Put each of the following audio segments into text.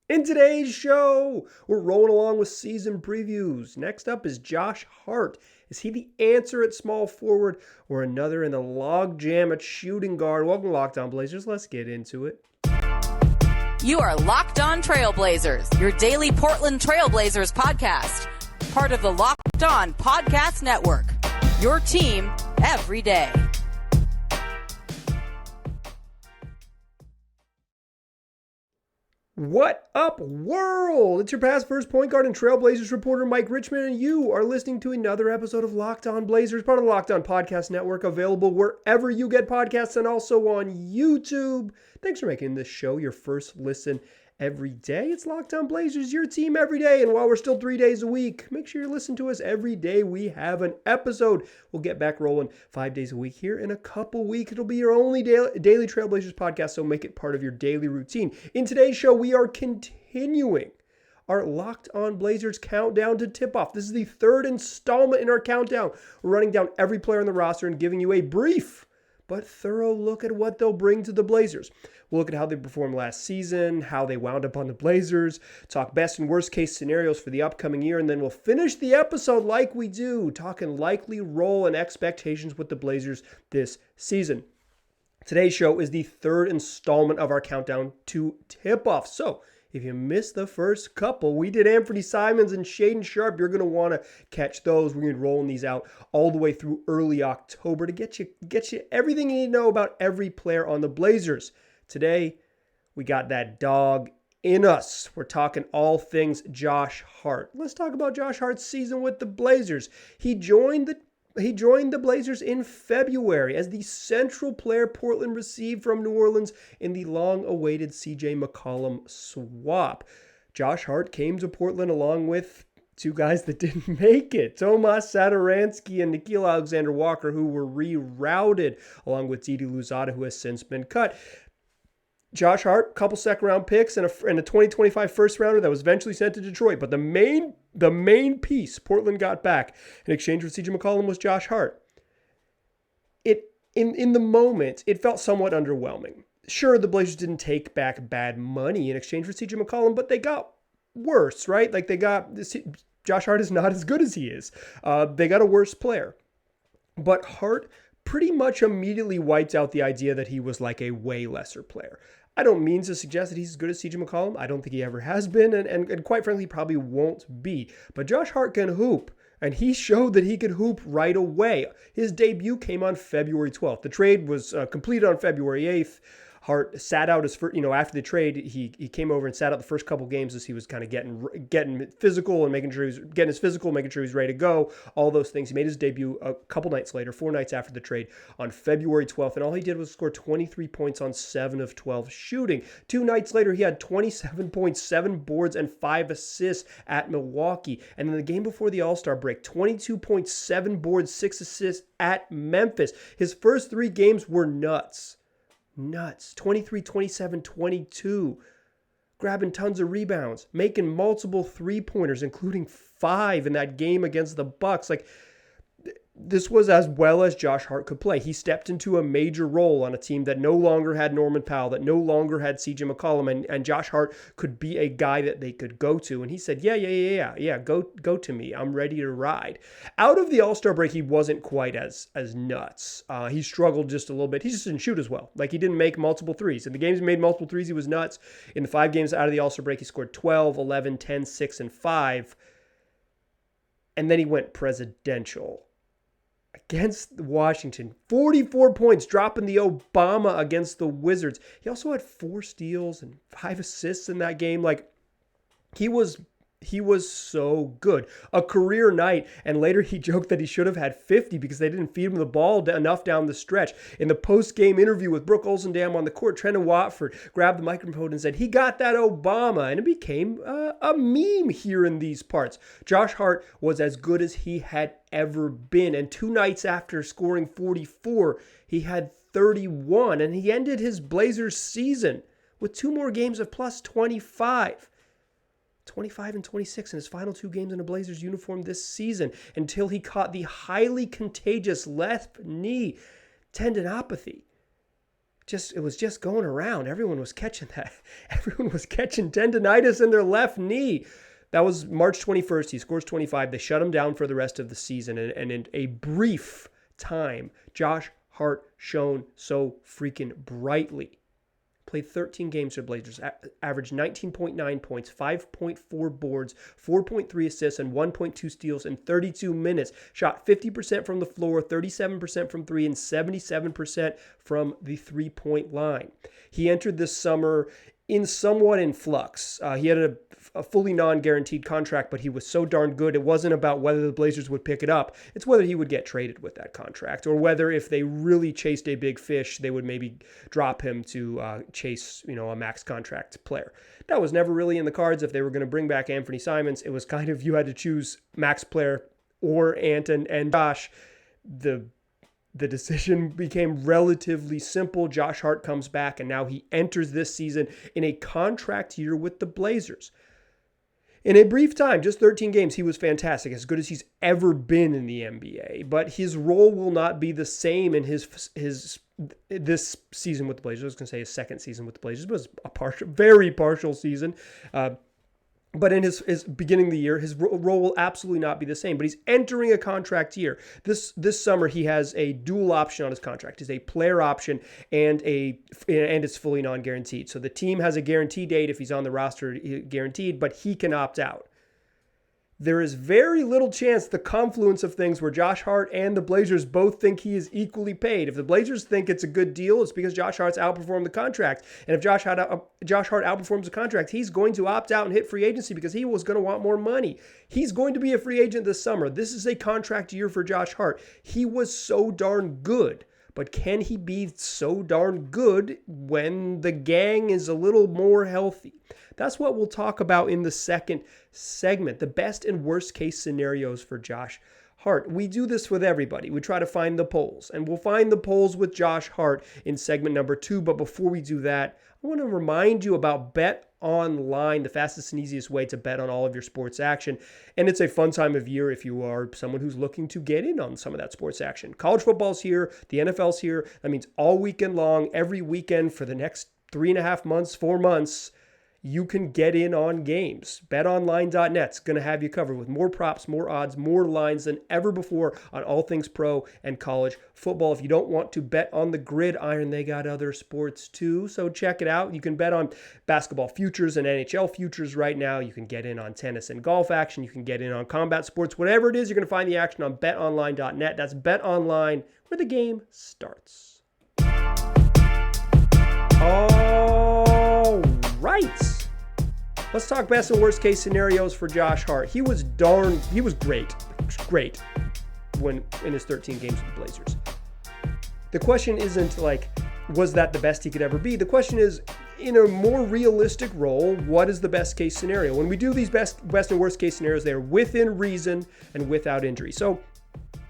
In today's show, we're rolling along with season previews. Next up is Josh Hart. Is he the answer at small forward or another in the logjam at shooting guard? Welcome to Locked On Blazers. Let's get into it. You are Locked On Trailblazers, your daily Portland Trailblazers podcast. Part of the Locked On Podcast Network, your team every day. What up, world? It's your past first point guard and Trailblazers reporter Mike Richmond, and you are listening to another episode of Locked On Blazers, part of the Locked On Podcast Network, available wherever you get podcasts and also on YouTube. Thanks for making this show your first listen every day. It's Locked On Blazers, your team every day. And while we're still 3 days a week, make sure you listen to us every day we have an episode. We'll get back rolling 5 days a week here in a couple weeks. It'll be your only daily Trailblazers podcast, so make it part of your daily routine. In today's show, we are continuing our Locked On Blazers countdown to tip-off. This is the third installment in our countdown. We're running down every player on the roster and giving you a brief but thorough look at what they'll bring to the Blazers. We'll look at how they performed last season, how they wound up on the Blazers, talk best and worst case scenarios for the upcoming year, and then we'll finish the episode like we do, talking likely role and expectations with the Blazers this season. Today's show is the third installment of our countdown to tip-off. So if you missed the first couple, we did Anthony Simons and Shaedon Sharpe. You're going to want to catch those. We're going to be rolling these out all the way through early October to get you everything you need to know about every player on the Blazers. Today, we got that dog in us. We're talking all things Josh Hart. Let's talk about Josh Hart's season with the Blazers. He joined the Blazers in February as the central player Portland received from New Orleans in the long-awaited CJ McCollum swap. Josh Hart came to Portland along with two guys that didn't make it, Tomas Satoransky and Nickeil Alexander-Walker, who were rerouted, along with Didi Louzada, who has since been cut. Josh Hart, couple second-round picks and a 2025 first-rounder that was eventually sent to Detroit. But the main piece Portland got back in exchange for CJ McCollum was Josh Hart. In the moment, it felt somewhat underwhelming. Sure, the Blazers didn't take back bad money in exchange for CJ McCollum, but they got worse, right? Like Josh Hart is not as good as he is. They got a worse player. But Hart pretty much immediately wiped out the idea that he was like a way lesser player. I don't mean to suggest that he's as good as CJ McCollum. I don't think he ever has been, and quite frankly, probably won't be. But Josh Hart can hoop, and he showed that he could hoop right away. His debut came on February 12th. The trade was completed on February 8th. Hart sat out his first, after the trade, he came over and sat out the first couple games as he was kind of getting physical and making sure he was getting his physical, making sure he was ready to go, all those things. He made his debut a couple nights later, 4 nights after the trade on February 12th, and all he did was score 23 points on 7 of 12 shooting. 2 nights later, he had 27.7 boards and 5 assists at Milwaukee. And in the game before the All-Star break, 22.7 boards, 6 assists at Memphis. His first 3 games were nuts. 23, 27, 22. Grabbing tons of rebounds, making multiple three-pointers, including 5 in that game against the Bucks. This was as well as Josh Hart could play. He stepped into a major role on a team that no longer had Norman Powell, that no longer had CJ McCollum, and Josh Hart could be a guy that they could go to. And he said, yeah, go to me. I'm ready to ride. Out of the All-Star break, he wasn't quite as nuts. He struggled just a little bit. He just didn't shoot as well. He didn't make multiple threes. In the games he made multiple threes, he was nuts. In the 5 games out of the All-Star break, he scored 12, 11, 10, 6, and 5. And then he went presidential against Washington. 44 points, dropping the Obama against the Wizards. He also had 4 steals and 5 assists in that game. He was so good. A career night, and later he joked that he should have had 50 because they didn't feed him the ball enough down the stretch. In the post-game interview with Brooke Olsendam on the court, Trendon Watford grabbed the microphone and said, he got that Obama, and it became a meme here in these parts. Josh Hart was as good as he had ever been, and 2 nights after scoring 44, he had 31, and he ended his Blazers season with 2 more games of plus 25. 25 and 26 in his final 2 games in a Blazers uniform this season until he caught the highly contagious left knee tendinopathy. it was just going around. Everyone was catching that. Everyone was catching tendonitis in their left knee. That was March 21st. He scores 25. They shut him down for the rest of the season. And in a brief time, Josh Hart shone so freaking brightly. Played 13 games for the Blazers, averaged 19.9 points, 5.4 boards, 4.3 assists, and 1.2 steals in 32 minutes. Shot 50% from the floor, 37% from three, and 77% from the three-point line. He entered this summer somewhat in flux. He had a fully non-guaranteed contract, but he was so darn good. It wasn't about whether the Blazers would pick it up. It's whether he would get traded with that contract, or whether if they really chased a big fish, they would maybe drop him to chase, a max contract player. That was never really in the cards. If they were going to bring back Anthony Simons, it was kind of, you had to choose max player or Ant and Josh. The decision became relatively simple. Josh Hart comes back, and now he enters this season in a contract year with the Blazers. In a brief time, just 13 games, he was fantastic, as good as he's ever been in the NBA. But his role will not be the same in this season with the Blazers. I was going to say his second season with the Blazers, but it was a very partial season. But in his beginning of the year, his role will absolutely not be the same. But he's entering a contract year. This summer, he has a dual option on his contract. He's a player option and it's fully non-guaranteed. So the team has a guarantee date if he's on the roster, guaranteed, but he can opt out. There is very little chance the confluence of things where Josh Hart and the Blazers both think he is equally paid. If the Blazers think it's a good deal, it's because Josh Hart's outperformed the contract. And if Josh Hart outperforms the contract, he's going to opt out and hit free agency because he was going to want more money. He's going to be a free agent this summer. This is a contract year for Josh Hart. He was so darn good. But can he be so darn good when the gang is a little more healthy? That's what we'll talk about in the second segment, the best and worst case scenarios for Josh Hart. We do this with everybody. We try to find the polls, and we'll find the polls with Josh Hart in segment number 2. But before we do that, I want to remind you about BetOnline, the fastest and easiest way to bet on all of your sports action. And it's a fun time of year if you are someone who's looking to get in on some of that sports action. College football's here. The NFL's here. That means all weekend long, every weekend for the next 3.5 months, 4 months, you can get in on games. BetOnline.net's going to have you covered with more props, more odds, more lines than ever before on all things pro and college football. If you don't want to bet on the gridiron, they got other sports too, so check it out. You can bet on basketball futures and NHL futures right now. You can get in on tennis and golf action. You can get in on combat sports. Whatever it is, you're going to find the action on BetOnline.net. That's BetOnline, where the game starts. All right. Let's talk best and worst case scenarios for Josh Hart. He was great when in his 13 games with the Blazers. The question isn't like, was that the best he could ever be? The question is, in a more realistic role, what is the best case scenario? When we do these best and worst case scenarios, they are within reason and without injury. So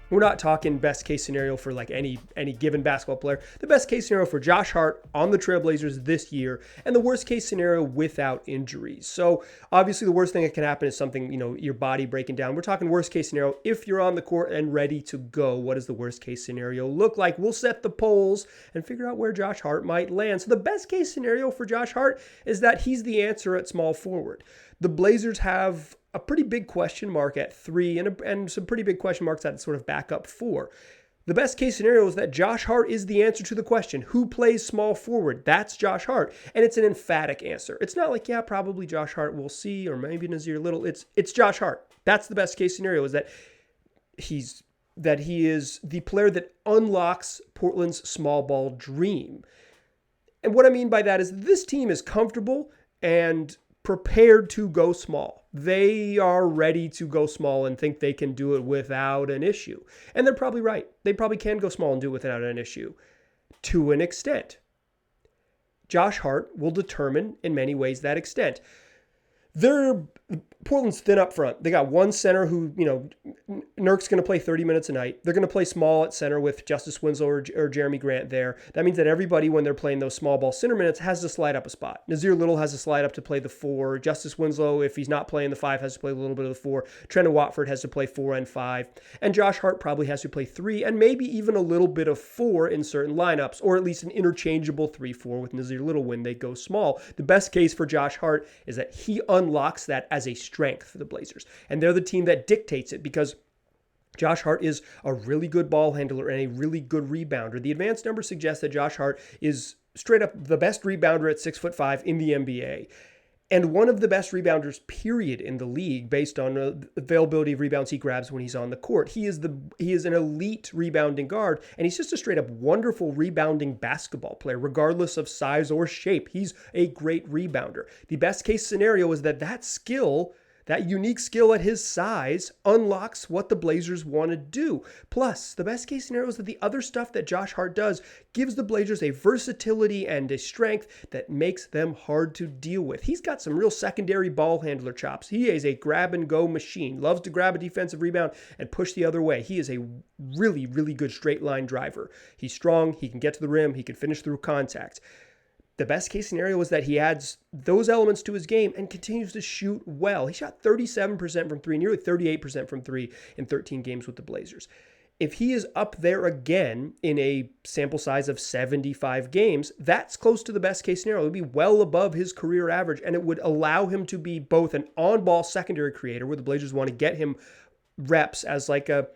we're not talking best case scenario for like any given basketball player. The best case scenario for Josh Hart on the Trailblazers this year, and the worst case scenario without injuries. So obviously the worst thing that can happen is something, your body breaking down. We're talking worst case scenario. If you're on the court and ready to go, what does the worst case scenario look like? We'll set the polls and figure out where Josh Hart might land. So the best case scenario for Josh Hart is that he's the answer at small forward. The Blazers have a pretty big question mark at 3 and some pretty big question marks at sort of backup 4. The best case scenario is that Josh Hart is the answer to the question, who plays small forward? That's Josh Hart. And it's an emphatic answer. It's not like, yeah, probably Josh Hart, we'll see, or maybe Nazir Little. It's Josh Hart. That's the best case scenario, is that he is the player that unlocks Portland's small ball dream. And what I mean by that is this team is comfortable and prepared to go small. They are ready to go small and think they can do it without an issue. And they're probably right. They probably can go small and do it without an issue to an extent. Josh Hart will determine in many ways that extent. Portland's thin up front. They got one center who, Nurk's going to play 30 minutes a night. They're going to play small at center with Justice Winslow or Jeremy Grant there. That means that everybody, when they're playing those small ball center minutes, has to slide up a spot. Nazir Little has to slide up to play the 4. Justice Winslow, if he's not playing the 5, has to play a little bit of the 4. Trenton Watford has to play 4 and 5. And Josh Hart probably has to play 3 and maybe even a little bit of 4 in certain lineups, or at least an interchangeable 3-4 with Nazir Little when they go small. The best case for Josh Hart is that he unlocks that as a strength for the Blazers. And they're the team that dictates it because Josh Hart is a really good ball handler and a really good rebounder. The advanced numbers suggest that Josh Hart is straight up the best rebounder at 6'5" in the NBA. And one of the best rebounders, period, in the league based on availability of rebounds he grabs when he's on the court. He is an elite rebounding guard, and he's just a straight up wonderful rebounding basketball player, regardless of size or shape. He's a great rebounder. The best case scenario is that skill, that unique skill at his size, unlocks what the Blazers want to do. Plus, the best case scenario is that the other stuff that Josh Hart does gives the Blazers a versatility and a strength that makes them hard to deal with. He's got some real secondary ball handler chops. He is a grab-and-go machine, loves to grab a defensive rebound and push the other way. He is a really, really good straight-line driver. He's strong, he can get to the rim, he can finish through contact. The best case scenario is that he adds those elements to his game and continues to shoot well. He shot 37% from 3, nearly 38% from 3 in 13 games with the Blazers. If he is up there again in a sample size of 75 games, that's close to the best case scenario. It would be well above his career average, and it would allow him to be both an on-ball secondary creator, where the Blazers want to get him reps as like a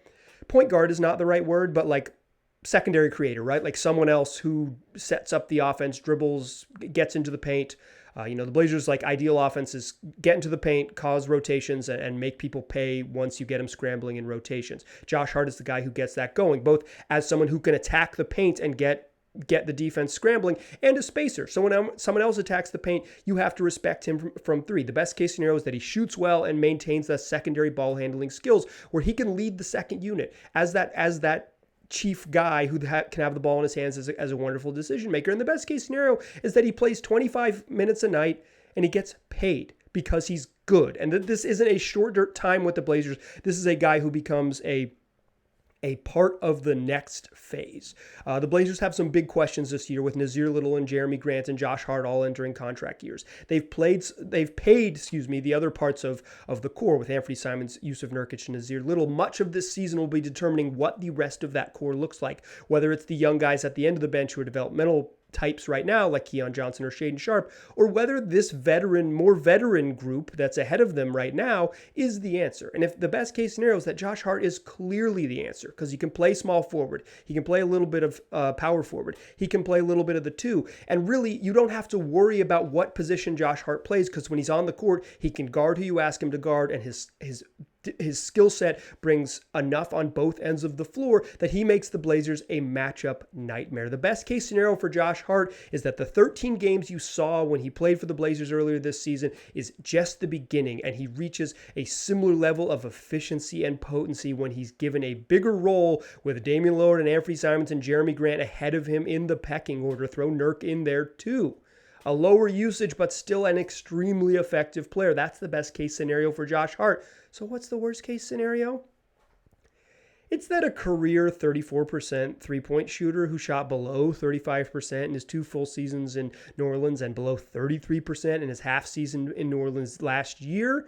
point guard is not the right word, but like secondary creator, right? Like someone else who sets up the offense, dribbles, gets into the paint. The Blazers' ideal offense is get into the paint, cause rotations, and make people pay once you get them scrambling in rotations. Josh Hart is the guy who gets that going, both as someone who can attack the paint and get the defense scrambling, and a spacer. So when someone else attacks the paint, you have to respect him from 3. The best case scenario is that he shoots well and maintains the secondary ball handling skills, where he can lead the second unit as that chief guy who can have the ball in his hands as a wonderful decision maker. And the best case scenario is that he plays 25 minutes a night and he gets paid because he's good. And this isn't a short time with the Blazers. This is a guy who becomes a part of the next phase. The Blazers have some big questions this year with Nazir Little and Jeremy Grant and Josh Hart all entering contract years. They've paid the other parts of the core with Anthony Simons, Yusuf Nurkic, and Nazir Little. Much of this season will be determining what the rest of that core looks like, whether it's the young guys at the end of the bench who are developmental types right now, like Keon Johnson or Shaedon Sharpe, or whether this more veteran group that's ahead of them right now is the answer. And if the best case scenario is that Josh Hart is clearly the answer, because he can play small forward, he can play a little bit of power forward, he can play a little bit of the 2, and really you don't have to worry about what position Josh Hart plays, because when he's on the court, he can guard who you ask him to guard, and his skill set brings enough on both ends of the floor that he makes the Blazers a matchup nightmare. The best case scenario for Josh Hart is that the 13 games you saw when he played for the Blazers earlier this season is just the beginning, and he reaches a similar level of efficiency and potency when he's given a bigger role with Damian Lillard and Anthony Simons and Jeremy Grant ahead of him in the pecking order. Throw Nurk in there too. A lower usage, but still an extremely effective player. That's the best case scenario for Josh Hart. So what's the worst case scenario? It's that a career 34% three-point shooter who shot below 35% in his 2 full seasons in New Orleans and below 33% in his half season in New Orleans last year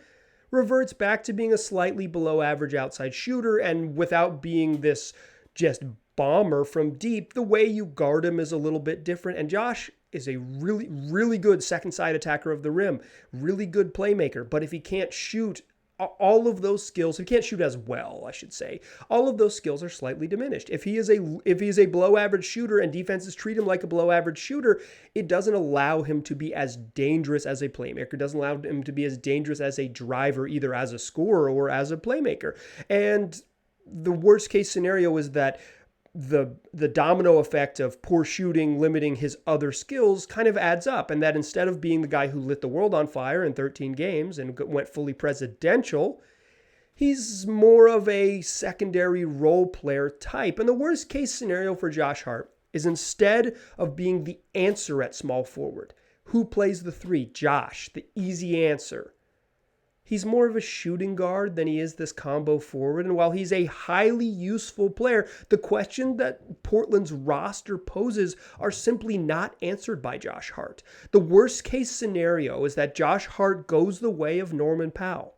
reverts back to being a slightly below average outside shooter, and without being this just bomber from deep, the way you guard him is a little bit different. And Josh is a really, really good second side attacker of the rim, really good playmaker. But if he can't shoot, all of those skills, he can't shoot as well, I should say, all of those skills are slightly diminished. If he is a below average shooter and defenses treat him like a below average shooter, it doesn't allow him to be as dangerous as a playmaker. It doesn't allow him to be as dangerous as a driver, either as a scorer or as a playmaker. And the worst case scenario is that the domino effect of poor shooting limiting his other skills kind of adds up, and that instead of being the guy who lit the world on fire in 13 games and went fully presidential, he's more of a secondary role player type. And the worst case scenario for Josh Hart is, instead of being the answer at small forward, who plays the 3? Josh, the easy answer. He's more of a shooting guard than he is this combo forward. And while he's a highly useful player, the question that Portland's roster poses are simply not answered by Josh Hart. The worst case scenario is that Josh Hart goes the way of Norman Powell,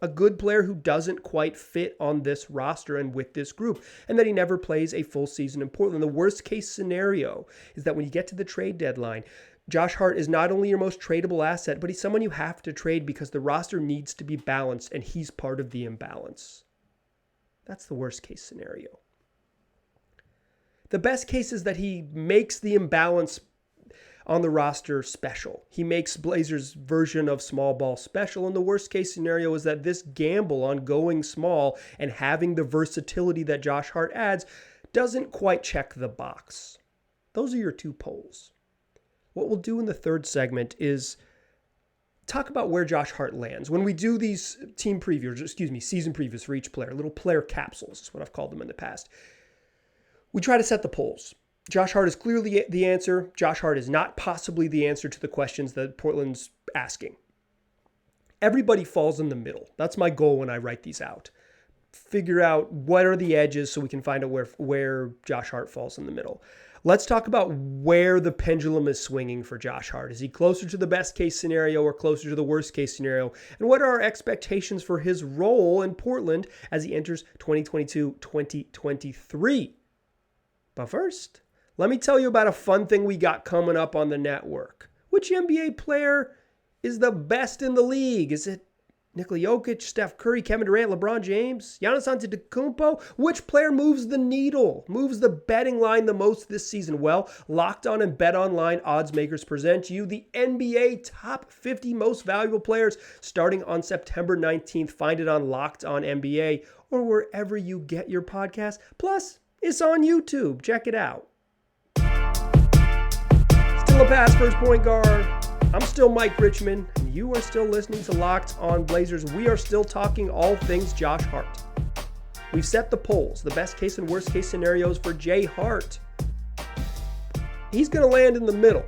a good player who doesn't quite fit on this roster and with this group, and that he never plays a full season in Portland. The worst case scenario is that when you get to the trade deadline, Josh Hart is not only your most tradable asset, but he's someone you have to trade because the roster needs to be balanced, and he's part of the imbalance. That's the worst case scenario. The best case is that he makes the imbalance on the roster special. He makes Blazers' version of small ball special, and the worst case scenario is that this gamble on going small and having the versatility that Josh Hart adds doesn't quite check the box. Those are your two poles. What we'll do in the third segment is talk about where Josh Hart lands. When we do these season previews for each player, little player capsules is what I've called them in the past, we try to set the poles. Josh Hart is clearly the answer. Josh Hart is not possibly the answer to the questions that Portland's asking. Everybody falls in the middle. That's my goal when I write these out. Figure out what are the edges so we can find out where Josh Hart falls in the middle. Let's talk about where the pendulum is swinging for Josh Hart. Is he closer to the best case scenario or closer to the worst case scenario? And what are our expectations for his role in Portland as he enters 2022-2023? But first, let me tell you about a fun thing we got coming up on the network. Which NBA player is the best in the league? Is it Nikola Jokic, Steph Curry, Kevin Durant, LeBron James, Giannis Antetokounmpo? Which player moves the needle, moves the betting line the most this season? Well, Locked On and BetOnline odds makers present you the NBA top 50 most valuable players starting on September 19th. Find it on Locked On NBA or wherever you get your podcast. Plus, it's on YouTube. Check it out. Still a pass first point guard. I'm still Mike Richmond, and you are still listening to Locked On Blazers. We are still talking all things Josh Hart. We've set the polls, the best case and worst case scenarios for Jay Hart. He's going to land in the middle.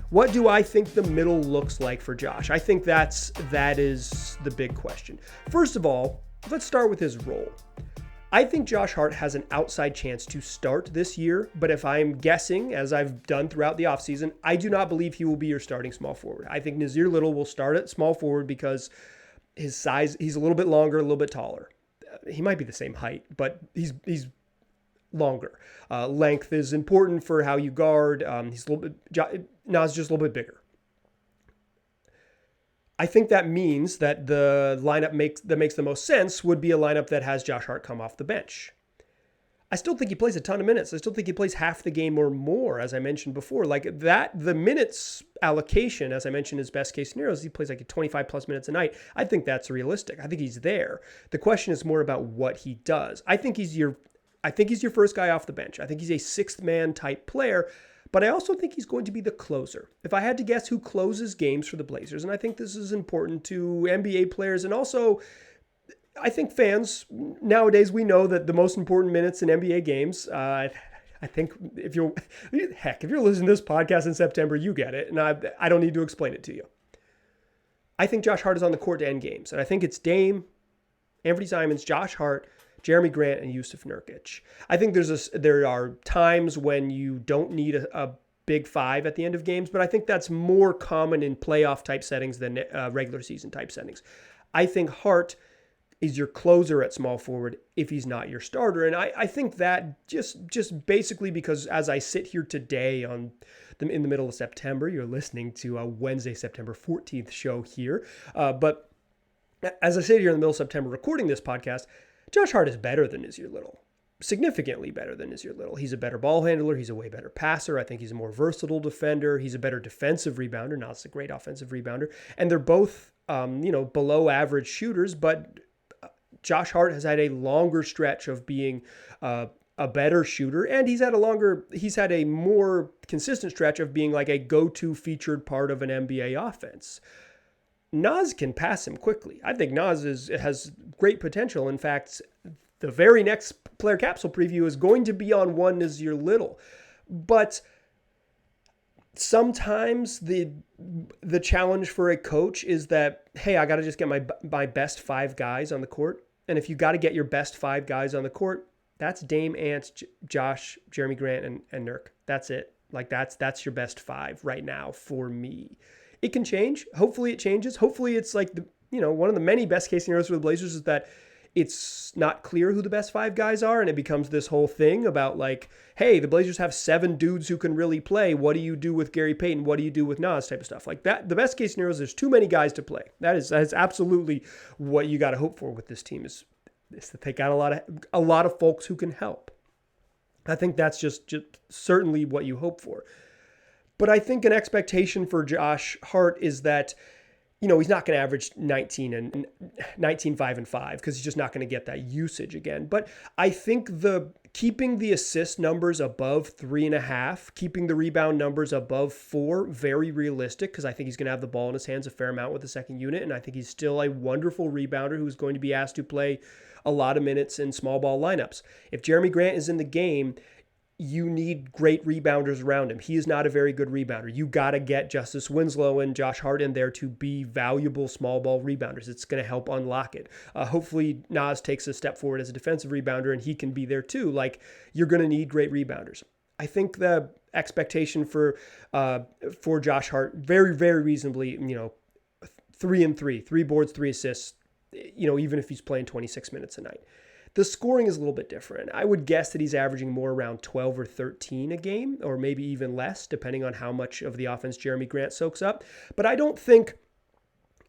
What do I think the middle looks like for Josh? I think that is the big question. First of all, let's start with his role. I think Josh Hart has an outside chance to start this year, but if I'm guessing, as I've done throughout the offseason, I do not believe he will be your starting small forward. I think Nazir Little will start at small forward because his size, he's a little bit longer, a little bit taller. He might be the same height, but he's longer. Length is important for how you guard. He's a little bit, Nas just a little bit bigger. I think that means that the lineup that makes the most sense would be a lineup that has Josh Hart come off the bench. I still think he plays a ton of minutes. I still think he plays half the game or more, as I mentioned before. Like that, the minutes allocation, as I mentioned, his best case scenarios, he plays like 25 plus minutes a night. I think that's realistic. I think he's there. The question is more about what he does. I think he's your first guy off the bench. I think he's a sixth man type player. But I also think he's going to be the closer. If I had to guess who closes games for the Blazers, and I think this is important to NBA players, and also I think fans, nowadays we know that the most important minutes in NBA games, I think if you're listening to this podcast in September, you get it, and I don't need to explain it to you. I think Josh Hart is on the court to end games, and I think it's Dame, Anthony Simons, Josh Hart, Jeremy Grant, and Yusuf Nurkic. I think there are times when you don't need a big five at the end of games, but I think that's more common in playoff type settings than regular season type settings. I think Hart is your closer at small forward if he's not your starter. And I think that just basically because as I sit here today in the middle of September, you're listening to a Wednesday, September 14th show here. But as I sit here in the middle of September recording this podcast, Josh Hart is better than Nazir Little, significantly better than Nazir Little. He's a better ball handler. He's a way better passer. I think he's a more versatile defender. He's a better defensive rebounder. Nas a great offensive rebounder. And they're both, below average shooters, but Josh Hart has had a longer stretch of being a better shooter, and he's had a more consistent stretch of being like a go-to featured part of an NBA offense. Nas can pass him quickly. I think Nas has great potential. In fact, the very next player capsule preview is going to be on one Nazir Little. But sometimes the challenge for a coach is that, hey, I got to just get my best 5 guys on the court. And if you got to get your best 5 guys on the court, that's Dame, Ant, Josh, Jeremy Grant, and Nurk. That's it. Like that's your best 5 right now for me. It can change. Hopefully it changes. Hopefully it's like one of the many best case scenarios for the Blazers is that it's not clear who the best 5 guys are, and it becomes this whole thing about like, hey, the Blazers have 7 dudes who can really play. What do you do with Gary Payton? What do you do with Nas type of stuff? Like that, the best case scenario is there's too many guys to play. That is absolutely what you got to hope for with this team is that they got a lot of folks who can help. I think that's just certainly what you hope for. But I think an expectation for Josh Hart is that, he's not going to average 19, 5, and 5 because he's just not going to get that usage again. But I think keeping the assist numbers above 3.5, keeping the rebound numbers above 4, very realistic because I think he's going to have the ball in his hands a fair amount with the second unit. And I think he's still a wonderful rebounder who's going to be asked to play a lot of minutes in small ball lineups. If Jeremy Grant is in the game, you need great rebounders around him. He is not a very good rebounder. You got to get Justice Winslow and Josh Hart in there to be valuable small ball rebounders. It's going to help unlock it. Hopefully Nas takes a step forward as a defensive rebounder and he can be there too. Like, you're going to need great rebounders. I think the expectation for Josh Hart, very, very reasonably, 3 and 3 boards, 3 assists, even if he's playing 26 minutes a night. The scoring is a little bit different. I would guess that he's averaging more around 12 or 13 a game, or maybe even less, depending on how much of the offense Jeremy Grant soaks up. But I don't think,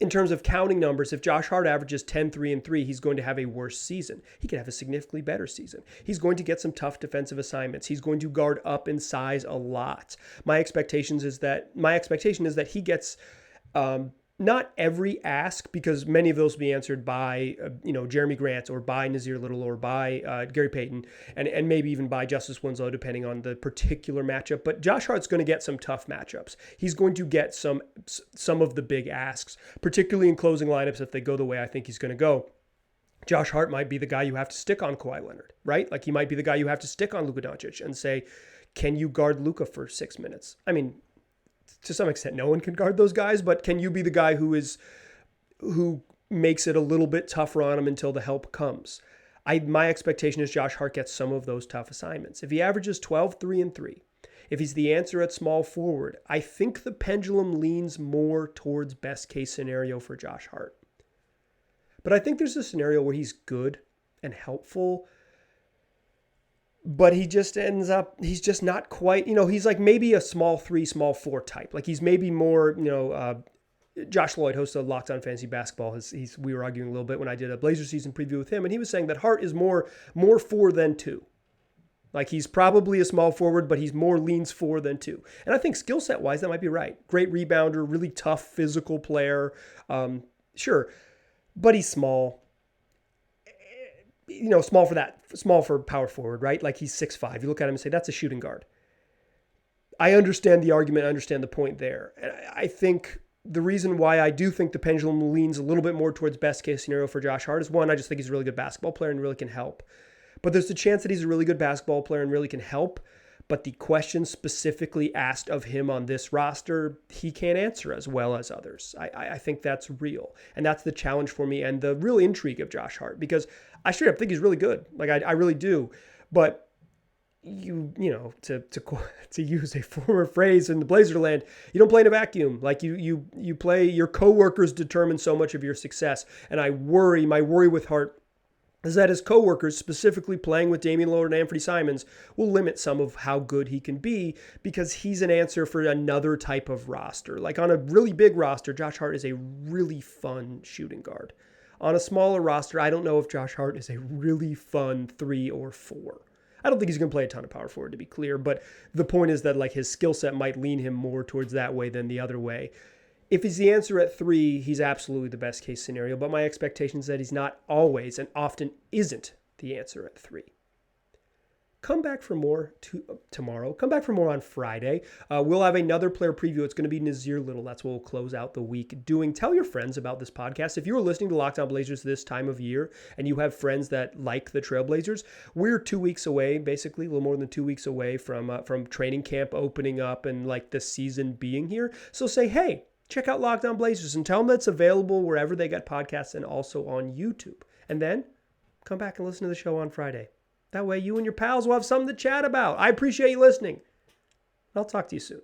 in terms of counting numbers, if Josh Hart averages 10, 3, and 3, he's going to have a worse season. He could have a significantly better season. He's going to get some tough defensive assignments. He's going to guard up in size a lot. My expectation is that he gets not every ask, because many of those will be answered by, Jeremy Grant or by Nazir Little or by Gary Payton and maybe even by Justice Winslow, depending on the particular matchup. But Josh Hart's going to get some tough matchups. He's going to get some of the big asks, particularly in closing lineups if they go the way I think he's going to go. Josh Hart might be the guy you have to stick on Kawhi Leonard, right? Like, he might be the guy you have to stick on Luka Doncic and say, can you guard Luka for 6 minutes? I mean, to some extent, no one can guard those guys, but can you be the guy who makes it a little bit tougher on him until the help comes? My expectation is Josh Hart gets some of those tough assignments. If he averages 12, 3, and 3, if he's the answer at small forward, I think the pendulum leans more towards best case scenario for Josh Hart. But I think there's a scenario where he's good and helpful, but he just ends up, he's just not quite, he's like maybe a small 3, small 4 type. Like, he's maybe more, Josh Lloyd, host of Locked On Fantasy Basketball, we were arguing a little bit when I did a Blazer season preview with him, and he was saying that Hart is more 4 than 2. Like, he's probably a small forward, but he's more leans 4 than 2. And I think skill set wise, that might be right. Great rebounder, really tough physical player. Sure. But he's small. Small for power forward, right? Like, he's 6'5". You look at him and say, that's a shooting guard. I understand the argument. I understand the point there. And I think the reason why I do think the pendulum leans a little bit more towards best case scenario for Josh Hart is, one, I just think he's a really good basketball player and really can help. But there's a chance that he's a really good basketball player and really can help. But the question specifically asked of him on this roster, he can't answer as well as others. I think that's real. And that's the challenge for me and the real intrigue of Josh Hart, because I straight up think he's really good. Like, I really do. But to use a former phrase in the Blazer land, you don't play in a vacuum. Like, you play, your coworkers determine so much of your success. And my worry with Hart is that his coworkers, specifically playing with Damian Lillard and Anthony Simons, will limit some of how good he can be, because he's an answer for another type of roster. Like, on a really big roster, Josh Hart is a really fun shooting guard. On a smaller roster, I don't know if Josh Hart is a really fun 3 or 4. I don't think he's going to play a ton of power forward, to be clear, but the point is that, like, his skill set might lean him more towards that way than the other way. If he's the answer at 3, he's absolutely the best case scenario, but my expectation is that he's not always and often isn't the answer at 3. Come back for more tomorrow. Come back for more on Friday. We'll have another player preview. It's going to be Nazir Little. That's what we'll close out the week doing. Tell your friends about this podcast. If you are listening to Locked On Blazers this time of year and you have friends that like the Trailblazers, we're 2 weeks away, basically a little more than 2 weeks away from training camp opening up and like the season being here. So say, hey, check out Locked On Blazers and tell them that's available wherever they get podcasts and also on YouTube. And then come back and listen to the show on Friday. That way you and your pals will have something to chat about. I appreciate you listening. I'll talk to you soon.